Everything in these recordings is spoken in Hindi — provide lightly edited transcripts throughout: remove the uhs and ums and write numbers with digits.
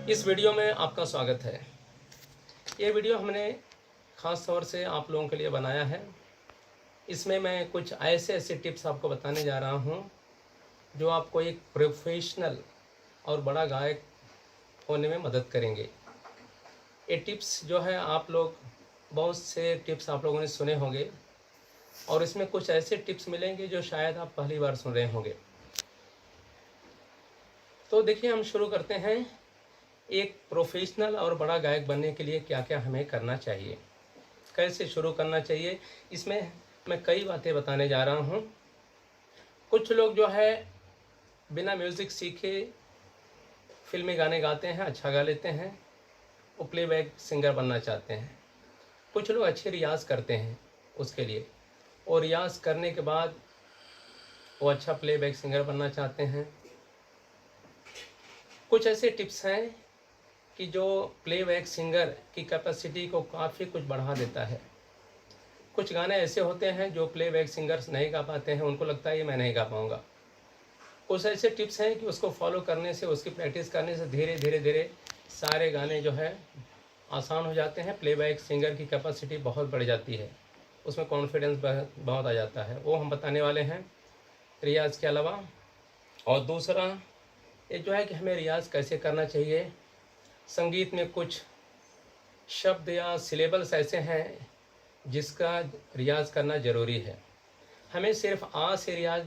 इस वीडियो में आपका स्वागत है। ये वीडियो हमने ख़ास तौर से आप लोगों के लिए बनाया है। इसमें मैं कुछ ऐसे टिप्स आपको बताने जा रहा हूँ जो आपको एक प्रोफेशनल और बड़ा गायक होने में मदद करेंगे। ये टिप्स जो है आप लोग बहुत से टिप्स आप लोगों ने सुने होंगे और इसमें कुछ ऐसे टिप्स मिलेंगे जो शायद आप पहली बार सुन रहे होंगे। तो देखिए, हम शुरू करते हैं। एक प्रोफेशनल और बड़ा गायक बनने के लिए क्या क्या हमें करना चाहिए, कैसे शुरू करना चाहिए, इसमें मैं कई बातें बताने जा रहा हूँ। कुछ लोग जो है बिना म्यूज़िक सीखे फिल्मी गाने गाते हैं, अच्छा गा लेते हैं, वो प्लेबैक सिंगर बनना चाहते हैं। कुछ लोग अच्छे रियाज़ करते हैं उसके लिए, और रियाज़ करने के बाद वो अच्छा प्लेबैक सिंगर बनना चाहते हैं। कुछ ऐसे टिप्स हैं कि जो प्लेबैक सिंगर की कैपेसिटी को काफ़ी कुछ बढ़ा देता है। कुछ गाने ऐसे होते हैं जो प्लेबैक सिंगर्स नहीं गा पाते हैं, उनको लगता है ये मैं नहीं गा पाऊँगा। कुछ ऐसे टिप्स हैं कि उसको फॉलो करने से, उसकी प्रैक्टिस करने से धीरे धीरे सारे गाने जो है आसान हो जाते हैं। प्लेबैक सिंगर की कैपेसिटी बहुत बढ़ जाती है, उसमें कॉन्फिडेंस बहुत आ जाता है। वो हम बताने वाले हैं रियाज़ के अलावा। और दूसरा ये जो है कि हमें रियाज़ कैसे करना चाहिए। संगीत में कुछ शब्द या सिलेबल्स ऐसे हैं जिसका रियाज़ करना ज़रूरी है। हमें सिर्फ आ से रियाज़,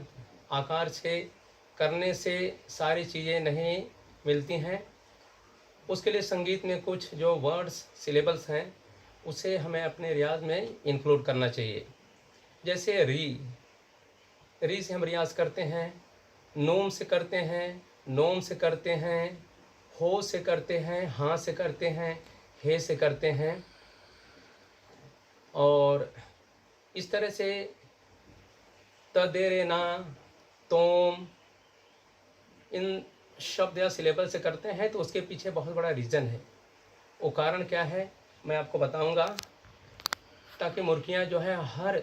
आकार से करने से सारी चीज़ें नहीं मिलती हैं। उसके लिए संगीत में कुछ जो वर्ड्स, सिलेबल्स हैं, उसे हमें अपने रियाज़ में इंक्लूड करना चाहिए। जैसे री से हम रियाज़ करते हैं, नूम से करते हैं, नोम से करते हैं, हो से करते हैं, हाँ से करते हैं, हे से करते हैं। और इस तरह से त दे रे ना, तोम, इन शब्द या सिलेबल से करते हैं। तो उसके पीछे बहुत बड़ा रीज़न है। वो कारण क्या है मैं आपको बताऊंगा, ताकि मुर्गियाँ जो है हर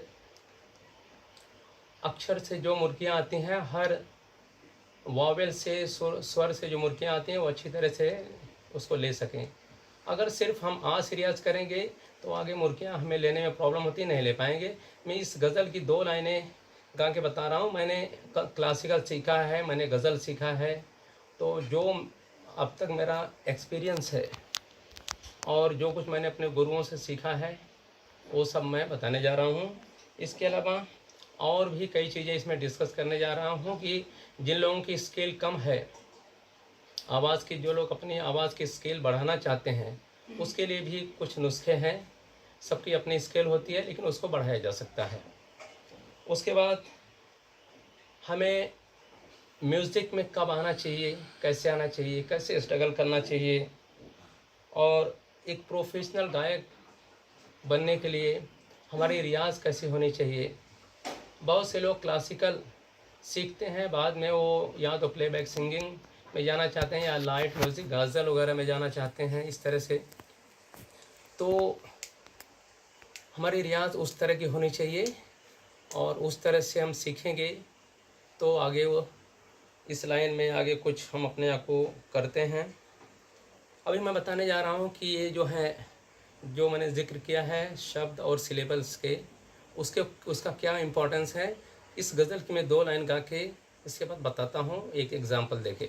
अक्षर से जो मुर्गियाँ आती हैं, हर वावेल से, स्वर से जो मुर्गियाँ आती हैं, वो अच्छी तरह से उसको ले सकें। अगर सिर्फ हम आ से रियाज़ करेंगे तो आगे मुर्गियाँ हमें लेने में प्रॉब्लम होती, नहीं ले पाएंगे। मैं इस गज़ल की 2 लाइनें गा के बता रहा हूँ। मैंने क्लासिकल सीखा है, मैंने गज़ल सीखा है, तो जो अब तक मेरा एक्सपीरियंस है और जो कुछ मैंने अपने गुरुओं से सीखा है वो सब मैं बताने जा रहा हूँ। इसके अलावा और भी कई चीज़ें इसमें डिस्कस करने जा रहा हूँ कि जिन लोगों की स्केल कम है आवाज़ की, जो लोग अपनी आवाज़ की स्केल बढ़ाना चाहते हैं, उसके लिए भी कुछ नुस्खे हैं। सबकी अपनी स्केल होती है, लेकिन उसको बढ़ाया जा सकता है। उसके बाद हमें म्यूज़िक में कब आना चाहिए, कैसे आना चाहिए, कैसे स्ट्रगल करना चाहिए, और एक प्रोफेशनल गायक बनने के लिए हमारी रियाज़ कैसी होनी चाहिए। बहुत से लोग क्लासिकल सीखते हैं, बाद में वो या तो प्लेबैक सिंगिंग में जाना चाहते हैं या लाइट म्यूज़िक, गज़ल वगैरह में जाना चाहते हैं, इस तरह से। तो हमारी रियाज़ उस तरह की होनी चाहिए और उस तरह से हम सीखेंगे तो आगे वो इस लाइन में आगे कुछ हम अपने आप को करते हैं। अभी मैं बताने जा रहा हूँ कि ये जो है, जो मैंने जिक्र किया है शब्द और सिलेबल्स के, उसका क्या इम्पोर्टेंस है। इस गज़ल की मैं 2 लाइन गा के इसके बाद बताता हूँ, एक एग्जाम्पल देके।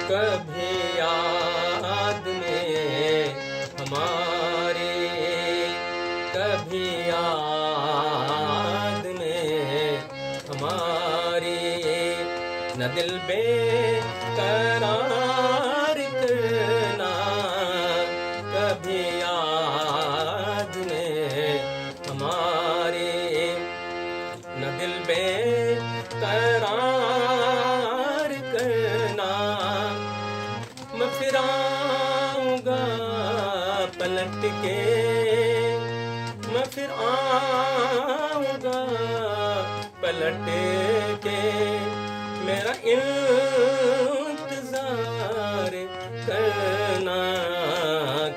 कभी याद में हमारे, कभी याद में न दिल बेकरार करना, कभी याद में हमारे, न दिल बेकरार करना। मैं फिर आऊँगा पलट के, मैं फिर आऊँगा पलट के, मेरा इंतजार करना,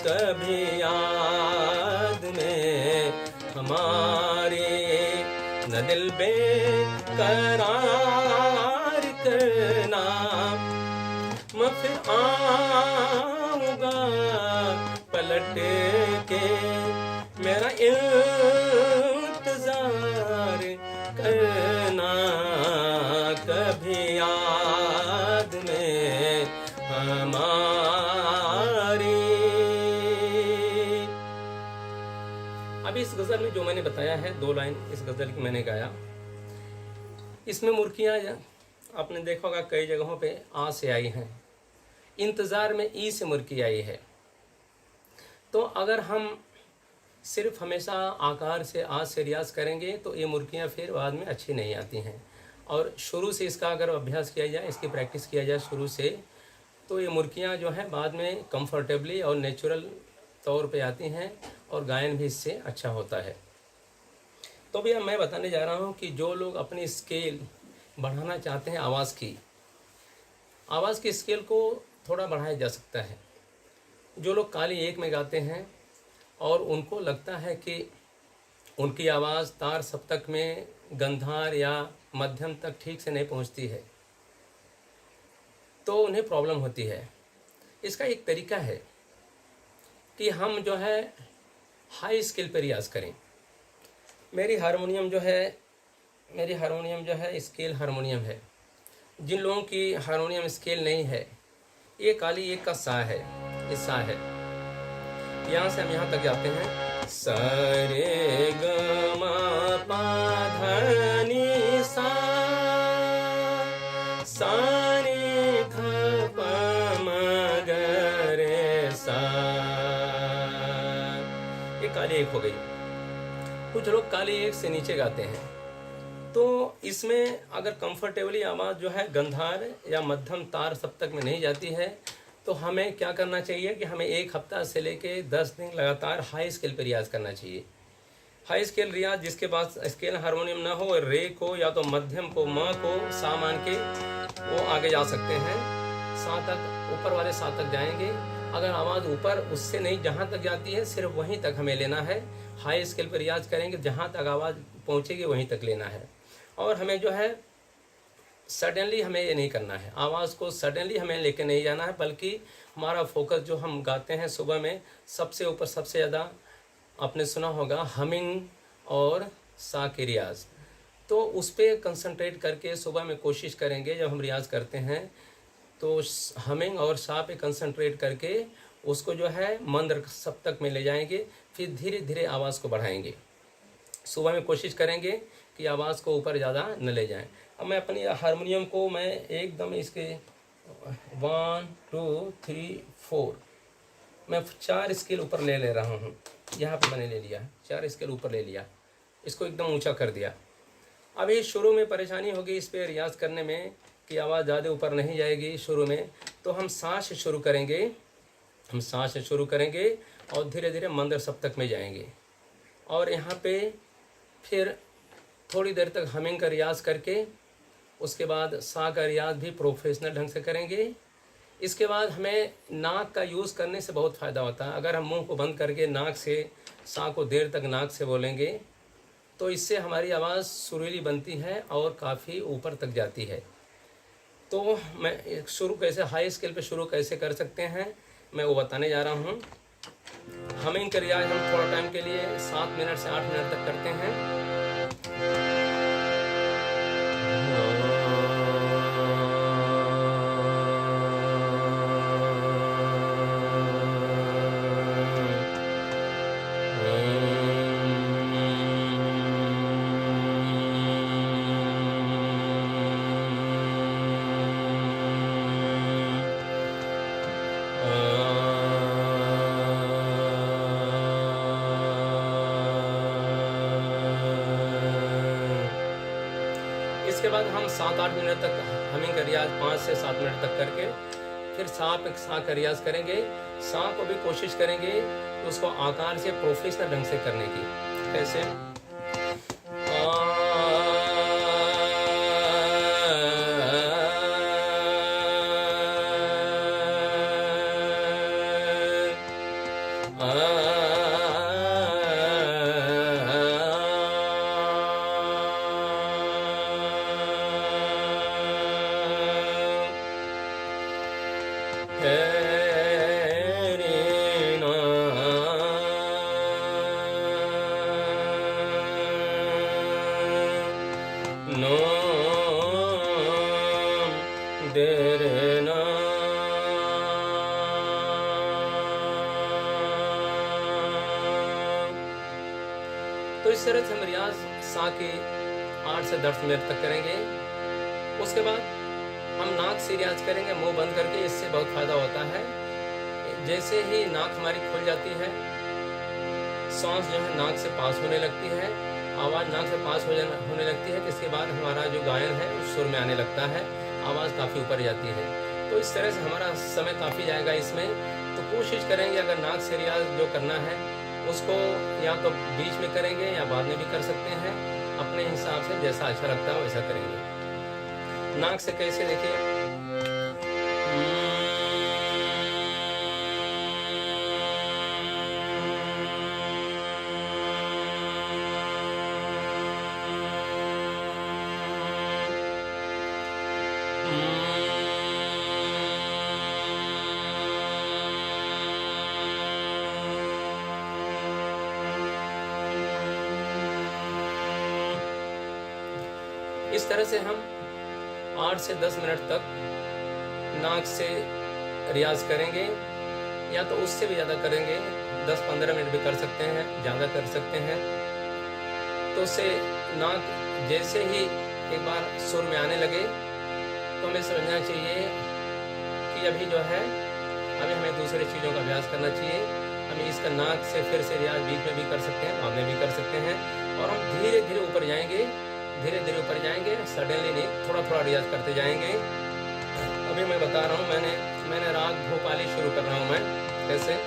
कभी याद में हमारे, न दिल बेकरार करना। मैं फिर आऊँगा पलट के, मेरा इंतजार करना, कभी याद में हमारी। अब इस गज़ल में जो मैंने बताया है, 2 लाइन इस गज़ल की मैंने गाया, इसमें मुर्कियाँ आपने देखा होगा कई जगहों पे आ से आई हैं, इंतज़ार में ई से मुर्की आई है। तो अगर हम सिर्फ हमेशा आकार से आज से रियाज करेंगे तो ये मुर्कियाँ फिर बाद में अच्छी नहीं आती हैं। और शुरू से इसका अगर अभ्यास किया जाए, इसकी प्रैक्टिस किया जाए शुरू से, तो ये मुर्कियाँ जो हैं बाद में कंफर्टेबली और नेचुरल तौर पे आती हैं और गायन भी इससे अच्छा होता है। तो भैया मैं बताने जा रहा हूँ कि जो लोग अपनी स्केल बढ़ाना चाहते हैं, आवाज़ की स्केल को थोड़ा बढ़ाया जा सकता है। जो लोग काली एक में गाते हैं और उनको लगता है कि उनकी आवाज़ तार सप्तक में गंधार या मध्यम तक ठीक से नहीं पहुंचती है, तो उन्हें प्रॉब्लम होती है। इसका एक तरीका है कि हम जो है हाई स्केल पर रियाज करें। मेरी हारमोनियम जो है स्केल हारमोनियम है। जिन लोगों की हारमोनियम स्केल नहीं है, ये काली एक का सा है, ये सा है। यहाँ से हम यहाँ तक जाते हैं, स रे ग म प ध नि सा, सा रे ध प म ग रे सा, ये काली एक हो गई। कुछ लोग काली एक से नीचे गाते हैं, तो इसमें अगर कंफर्टेबली आवाज़ जो है गंधार या मध्यम तार सप्तक में नहीं जाती है, तो हमें क्या करना चाहिए कि हमें 1 हफ्ता से लेके 10 दिन लगातार हाई स्केल पर रियाज करना चाहिए। हाई स्केल रियाज जिसके पास स्केल हारमोनियम ना हो, रे को या तो मध्यम को म को सा मान के वो आगे जा सकते हैं, सा तक, ऊपर वाले सा तक जाएंगे। अगर आवाज़ ऊपर उससे नहीं, जहाँ तक जाती है सिर्फ वहीं तक हमें लेना है। हाई स्केल पर रियाज करेंगे, जहाँ तक आवाज़ पहुँचेगी वहीं तक लेना है। और हमें जो है सडनली हमें ये नहीं करना है, आवाज़ को सडनली हमें लेके नहीं जाना है, बल्कि हमारा फोकस जो हम गाते हैं सुबह में, सबसे ऊपर सबसे ज़्यादा आपने सुना होगा हमिंग और सा की रियाज, तो उस पर कंसंट्रेट करके सुबह में कोशिश करेंगे। जब हम रियाज करते हैं तो हमिंग और सा पे कंसंट्रेट करके उसको जो है मंद्र सप्तक में ले जाएंगे, फिर धीरे धीरे आवाज़ को बढ़ाएंगे। सुबह में कोशिश करेंगे कि आवाज़ को ऊपर ज़्यादा न ले जाएं। अब मैं अपनी हारमोनियम को मैं एकदम इसके 1 2 3 4 मैं 4 स्केल ऊपर ले रहा हूँ। यहाँ पे मैंने ले लिया 4 स्केल ऊपर ले लिया, इसको एकदम ऊंचा कर दिया। अभी शुरू में परेशानी होगी इस पे रियाज करने में कि आवाज़ ज़्यादा ऊपर नहीं जाएगी शुरू में, तो हम सांस से शुरू करेंगे, और धीरे धीरे मंद्र सप्तक में जाएंगे। और यहाँ पे फिर थोड़ी देर तक हमिंग का रियाज करके उसके बाद सा का रियाज भी प्रोफेशनल ढंग से करेंगे। इसके बाद हमें नाक का यूज़ करने से बहुत फ़ायदा होता है। अगर हम मुंह को बंद करके नाक से सा को देर तक नाक से बोलेंगे तो इससे हमारी आवाज़ सुरीली बनती है और काफ़ी ऊपर तक जाती है। तो मैं शुरू कैसे हाई स्केल पे शुरू कैसे कर सकते हैं मैं वो बताने जा रहा हूँ। हमिंग का रियाज हम थोड़ा टाइम के लिए 7 मिनट से 8 मिनट तक करते हैं। उसके बाद हम 7-8 मिनट तक हमिंग का रियाज 5 से 7 मिनट तक करके फिर सा का रियाज करेंगे। सा को भी कोशिश करेंगे उसको आकार से प्रोफेशनल ढंग से करने की। कैसे? तो इस तरह से हम रियाज सा के 8 से 10 मिनट तक करेंगे। उसके बाद हम नाक से रियाज करेंगे मुंह बंद करके। इससे बहुत फायदा होता है। जैसे ही नाक हमारी खुल जाती है, सांस जो है नाक से पास होने लगती है, आवाज़ नाक से पास होने लगती है। इसके बाद हमारा जो गायन है उस सुर में आने लगता है, आवाज़ काफ़ी ऊपर जाती है। तो इस तरह से हमारा समय काफ़ी जाएगा इसमें। तो कोशिश करेंगे अगर नाक से रियाज जो करना है उसको या तो बीच में करेंगे या बाद में भी कर सकते हैं, अपने हिसाब से जैसा अच्छा लगता है वैसा करेंगे। नाक से कैसे देखिए, इस तरह से हम 8 से 10 मिनट तक नाक से रियाज करेंगे, या तो उससे भी ज़्यादा करेंगे, 10-15 मिनट भी कर सकते हैं, ज़्यादा कर सकते हैं। तो उससे नाक जैसे ही एक बार सुर में आने लगे तो हमें समझना चाहिए कि अभी जो है अभी हमें दूसरी चीज़ों का अभ्यास करना चाहिए। हम इसका नाक से फिर से रियाज बीच में भी कर सकते हैं, बाद में भी कर सकते हैं, और हम धीरे धीरे ऊपर जाएंगे, धीरे धीरे ऊपर जाएंगे, सडनली नहीं, थोड़ा थोड़ा रियाज करते जाएंगे। अभी मैं बता रहा हूँ, मैंने राग भोपाली शुरू कर रहा हूँ मैं। कैसे?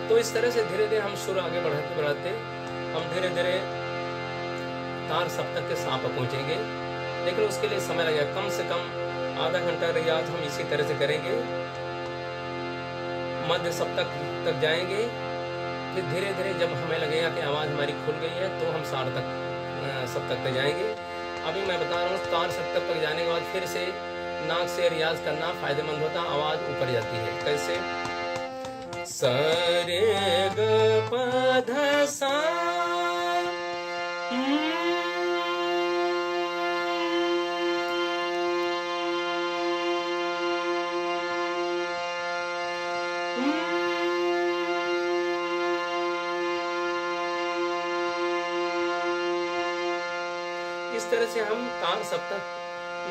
तो इस तरह से धीरे धीरे हम सुर आगे बढ़ाते बढ़ाते हम धीरे धीरे तार सप्तक के सा पर पहुंचेंगे, लेकिन उसके लिए समय लगेगा। कम से कम आधा घंटा रियाज हम इसी तरह से करेंगे, मध्य सप्तक तक जाएंगे। फिर धीरे धीरे जब हमें लगेगा कि आवाज़ हमारी खुल गई है तो हम सार तक सप्तक तक जाएंगे। अभी मैं बता रहा हूँ, तार सप्तक तक जाने के बाद फिर से नाक से रियाज करना फायदेमंद होता, आवाज़ ऊपर जाती है। कैसे? सा रे ग प ध सा, इस तरह से हम तार सप्तक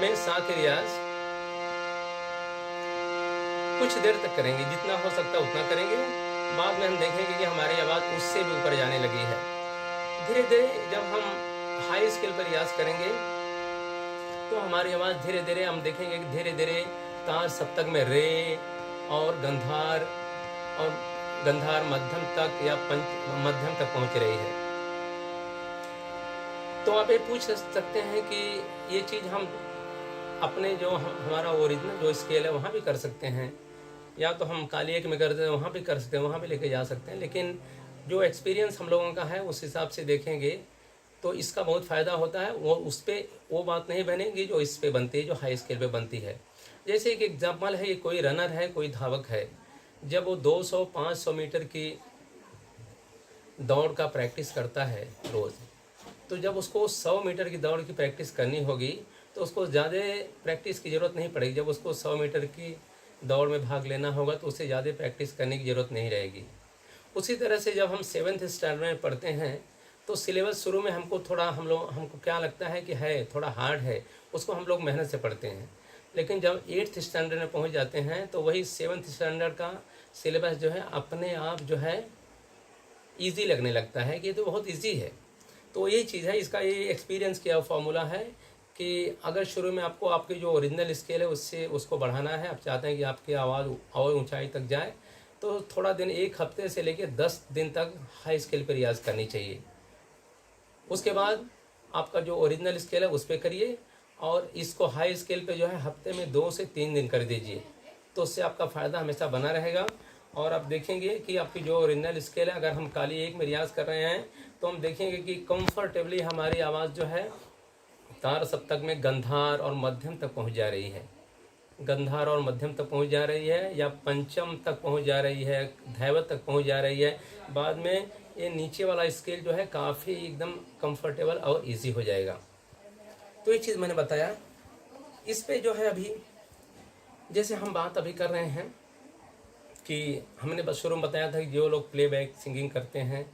में सा के रियाज कुछ देर तक करेंगे, जितना हो सकता है उतना करेंगे। बाद में हम देखेंगे कि हमारी आवाज़ उससे भी ऊपर जाने लगी है। धीरे धीरे जब हम हाई स्केल पर रियाज करेंगे तो हमारी आवाज़ धीरे धीरे हम देखेंगे कि धीरे धीरे तार सप्तक में रे और गंधार मध्यम तक या पंच मध्यम तक पहुंच रही है। तो आप ये पूछ सकते हैं कि ये चीज़ हम अपने जो हमारा ओरिजिनल जो स्केल है वहाँ भी कर सकते हैं, या तो हम काली एक में करते हैं वहाँ भी कर सकते हैं, वहाँ भी लेके जा सकते हैं। लेकिन जो एक्सपीरियंस हम लोगों का है उस हिसाब से देखेंगे तो इसका बहुत फ़ायदा होता है। वो उस पर वो बात नहीं बनेगी जो इस पे बनती है, जो हाई स्केल पे बनती है। जैसे एक एग्जाम्पल है, कोई रनर है, कोई धावक है, जब वो 200-500 मीटर की दौड़ का प्रैक्टिस करता है रोज़, तो जब उसको 100 मीटर की दौड़ की प्रैक्टिस करनी होगी तो उसको ज़्यादा प्रैक्टिस की ज़रूरत नहीं पड़ेगी। जब उसको 100 मीटर की दौड़ में भाग लेना होगा तो उससे ज़्यादा प्रैक्टिस करने की ज़रूरत नहीं रहेगी। उसी तरह से जब हम 7th स्टैंडर्ड में पढ़ते हैं तो सिलेबस शुरू में हमको क्या लगता है कि है थोड़ा हार्ड है, उसको हम लोग मेहनत से पढ़ते हैं। लेकिन जब 8th स्टैंडर्ड में पहुंच जाते हैं तो वही 7th स्टैंडर्ड का सिलेबस जो है अपने आप जो है ईजी लगने लगता है कि ये तो बहुत ईजी है। तो यही चीज़ है, इसका ये एक्सपीरियंस किया फॉर्मूला है कि अगर शुरू में आपको आपकी जो ओरिजिनल स्केल है उससे उसको बढ़ाना है, आप चाहते हैं कि आपकी आवाज़ और ऊंचाई तक जाए, तो थोड़ा दिन, 1 हफ्ते से लेकर 10 दिन तक हाई स्केल पर रियाज़ करनी चाहिए। उसके बाद आपका जो ओरिजिनल स्केल है उस पर करिए, और इसको हाई स्केल पे जो है हफ्ते में 2 से 3 दिन कर दीजिए, तो उससे आपका फ़ायदा हमेशा बना रहेगा। और आप देखेंगे कि आपकी जो ओरिजिनल स्केल है, अगर हम काली एक में रियाज़ कर रहे हैं तो हम देखेंगे कि कंफर्टेबली हमारी आवाज़ जो है तार सप्तक में गंधार और मध्यम तक पहुंच जा रही है, गंधार और मध्यम तक पहुंच जा रही है, या पंचम तक पहुंच जा रही है, धैवत तक पहुंच जा रही है। बाद में ये नीचे वाला स्केल जो है काफ़ी एकदम कंफर्टेबल और इजी हो जाएगा। तो ये चीज़ मैंने बताया। इस पे जो है अभी जैसे हम बात अभी कर रहे हैं कि हमने बस शुरू में बताया था कि जो लोग प्लेबैक सिंगिंग करते हैं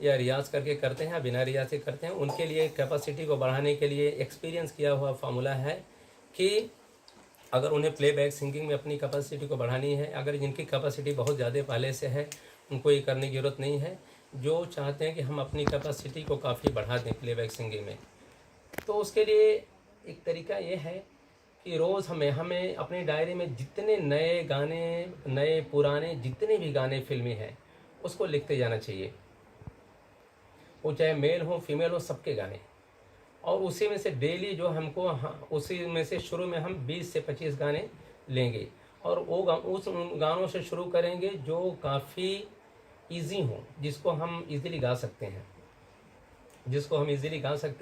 या रियाज़ करके करते हैं या बिना रियाज़ से करते हैं, उनके लिए कैपेसिटी को बढ़ाने के लिए एक्सपीरियंस किया हुआ फार्मूला है कि अगर उन्हें प्लेबैक सिंगिंग में अपनी कैपेसिटी को बढ़ानी है, अगर जिनकी कैपेसिटी बहुत ज़्यादा पहले से है उनको ये करने की ज़रूरत नहीं है। जो चाहते हैं कि हम अपनी कैपेसिटी को काफ़ी बढ़ा दें प्लेबैक सिंगिंग में, तो उसके लिए एक तरीका ये है कि रोज़ हमें अपनी डायरी में जितने नए गाने, नए पुराने जितने भी गाने फिल्मी हैं उसको लिखते जाना चाहिए। वो चाहे मेल हो फीमेल हो, सबके गाने, और उसी में से डेली जो हमको उसी में से शुरू में हम 20 से 25 गाने लेंगे, और उस गानों से शुरू करेंगे जो काफ़ी इजी हों, जिसको हम इजीली गा सकते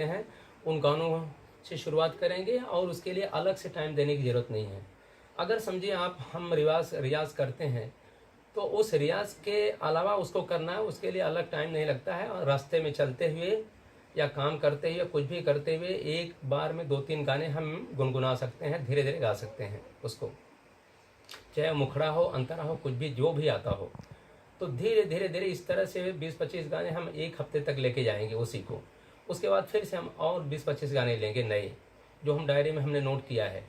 हैं, उन गानों से शुरुआत करेंगे। और उसके लिए अलग से टाइम देने की ज़रूरत नहीं है। अगर समझिए हम रियाज करते हैं तो उस रियाज के अलावा उसको करना है, उसके लिए अलग टाइम नहीं लगता है। और रास्ते में चलते हुए या काम करते हुए, कुछ भी करते हुए, एक बार में 2-3 गाने हम गुनगुना सकते हैं, धीरे धीरे गा सकते हैं उसको, चाहे मुखड़ा हो, अंतरा हो, कुछ भी जो भी आता हो। तो धीरे धीरे धीरे इस तरह से 20-25 गाने हम 1 हफ्ते तक लेके जाएंगे उसी को। उसके बाद फिर से हम और 20-25 गाने लेंगे नए, जो हम डायरी में हमने नोट किया है।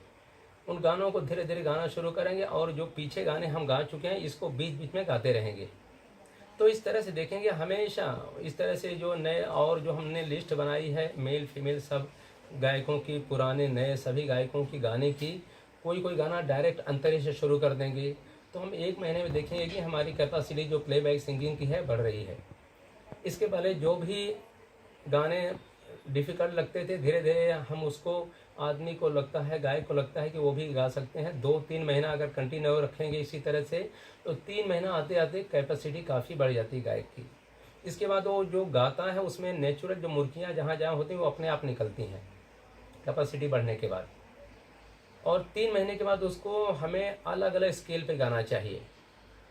उन गानों को धीरे धीरे गाना शुरू करेंगे, और जो पीछे गाने हम गा चुके हैं इसको बीच बीच में गाते रहेंगे। तो इस तरह से देखेंगे हमेशा, इस तरह से जो नए, और जो हमने लिस्ट बनाई है मेल फीमेल सब गायकों की, पुराने नए सभी गायकों की गाने की, कोई गाना डायरेक्ट अंतरे से शुरू कर देंगे, तो हम 1 महीने में देखेंगे कि हमारी कैपेसिटी जो प्लेबैक सिंगिंग की है बढ़ रही है। इसके पहले जो भी गाने डिफ़िकल्ट लगते थे, धीरे धीरे हम उसको, आदमी को लगता है, गायक को लगता है कि वो भी गा सकते हैं। 2-3 महीना अगर कंटिन्यू रखेंगे इसी तरह से, तो 3 महीना आते आते कैपेसिटी काफ़ी बढ़ जाती है गायक की। इसके बाद वो जो गाता है उसमें नेचुरल जो मुर्कियाँ जहाँ जहाँ होती हैं वो अपने आप निकलती हैं कैपेसिटी बढ़ने के बाद। और 3 महीने के बाद उसको हमें अलग अलग स्केल पे गाना चाहिए,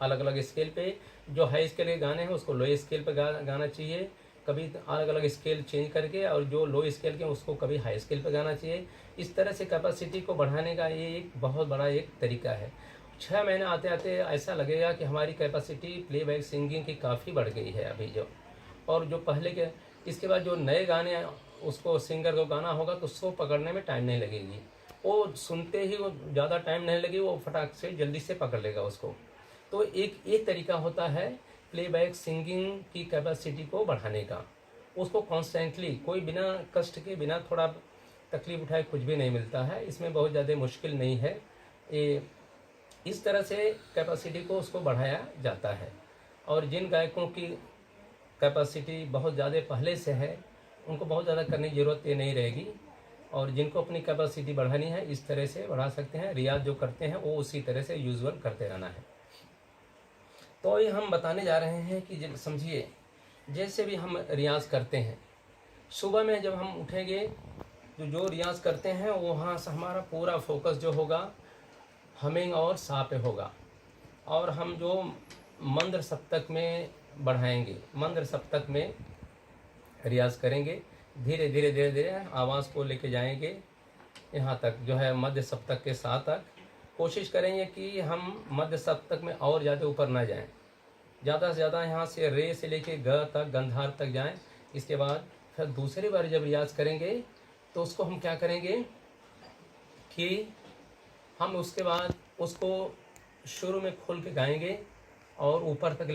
अलग अलग स्केल पे। जो हाई स्केल के गाने हैं उसको लो स्केल पे गाना चाहिए, कभी अलग अलग स्केल चेंज करके, और जो लो स्केल के उसको कभी हाई स्केल पे गाना चाहिए। इस तरह से कैपेसिटी को बढ़ाने का ये एक बहुत बड़ा एक तरीका है। 6 महीने आते आते ऐसा लगेगा कि हमारी कैपेसिटी प्लेबैक सिंगिंग की काफ़ी बढ़ गई है अभी जो, और जो पहले के। इसके बाद जो नए गाने उसको सिंगर को गाना होगा तो उसको पकड़ने में टाइम नहीं लगेगी, वो सुनते ही वो ज़्यादा टाइम नहीं लगेगी, वो फटाक से जल्दी से पकड़ लेगा उसको। तो एक तरीका होता है प्लेबैक सिंगिंग की कैपेसिटी को बढ़ाने का। उसको कॉन्स्टेंटली, कोई बिना कष्ट के, बिना थोड़ा तकलीफ उठाए कुछ भी नहीं मिलता है, इसमें बहुत ज़्यादा मुश्किल नहीं है। ये इस तरह से कैपेसिटी को उसको बढ़ाया जाता है। और जिन गायकों की कैपेसिटी बहुत ज़्यादा पहले से है उनको बहुत ज़्यादा करने की ज़रूरत ये नहीं रहेगी। और जिनको अपनी कैपेसिटी बढ़ानी है इस तरह से बढ़ा सकते हैं। रियाज जो करते हैं वो उसी तरह से यूजुअल करते रहना है। तो ये हम बताने जा रहे हैं कि समझिए, जैसे भी हम रियाज करते हैं, सुबह में जब हम उठेंगे जो रियाज करते हैं वहाँ से हमारा पूरा फोकस जो होगा हमिंग और सा पे होगा। और हम जो मंद्र सप्तक में बढ़ाएंगे, मंद्र सप्तक में रियाज करेंगे, धीरे धीरे धीरे धीरे आवाज़ को लेके जाएंगे यहाँ तक जो है मध्य सप्तक के सा तक। कोशिश करेंगे कि हम मध्य सप्तक में और ज़्यादा ऊपर ना जाएं, ज़्यादा से ज़्यादा यहाँ से रे से लेके ग तक, गंधार तक जाएं। इसके बाद फिर दूसरी बार जब रियाज करेंगे तो उसको हम क्या करेंगे कि हम उसके बाद उसको शुरू में खोल के गाएंगे और ऊपर तक